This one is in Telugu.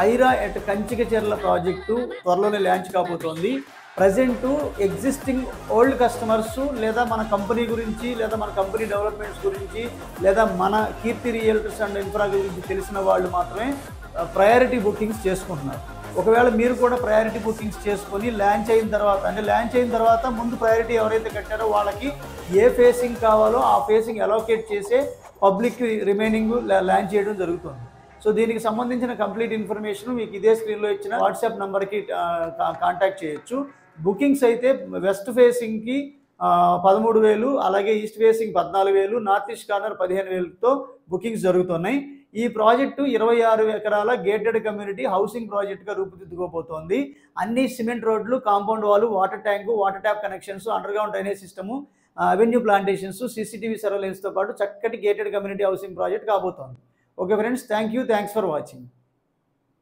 ఐరా ఎట్ కంచికచెర్ల ప్రాజెక్టు త్వరలోనే లాంచ్ కాబోతోంది. ప్రజెంటు ఎగ్జిస్టింగ్ ఓల్డ్ కస్టమర్స్ లేదా మన కంపెనీ గురించి లేదా మన కంపెనీ డెవలప్మెంట్స్ గురించి లేదా మన కీర్తి రియల్టర్స్ అండ్ ఇన్ఫ్రా గురించి తెలిసిన వాళ్ళు మాత్రమే ప్రయారిటీ బుకింగ్స్ చేసుకుంటున్నారు. ఒకవేళ మీరు కూడా ప్రయారిటీ బుకింగ్స్ చేసుకొని లాంచ్ అయిన తర్వాత ముందు ప్రయారిటీ ఎవరైతే కట్టారో వాళ్ళకి ఏ ఫేసింగ్ కావాలో ఆ ఫేసింగ్ అలోకేట్ చేసే పబ్లిక్ రిమైనింగ్ లాంచ్ చేయడం జరుగుతుంది. సో దీనికి సంబంధించిన కంప్లీట్ ఇన్ఫర్మేషన్ మీకు ఇదే స్క్రీన్లో ఇచ్చిన వాట్సాప్ నెంబర్కి కాంటాక్ట్ చేయొచ్చు. బుకింగ్స్ అయితే వెస్ట్ ఫేసింగ్కి 13,000, అలాగే east facing 14,000, north east corner 15,000తో బుకింగ్స్ జరుగుతున్నాయి. ఈ ప్రాజెక్టు 26 ఎకరాల గేటెడ్ కమ్యూనిటీ హౌసింగ్ ప్రాజెక్టుగా రూపుదిద్దుకోబోతోంది. అన్ని సిమెంట్ రోడ్లు, compound wall, water tank, water tap connections, underground drainage system, avenue plantations, CCTV సర్వేలెన్స్తో పాటు చక్కటి గేటెడ్ కమ్యూనిటీ హౌసింగ్ ప్రాజెక్ట్ కాబోతోంది. Okay friends, thanks for watching.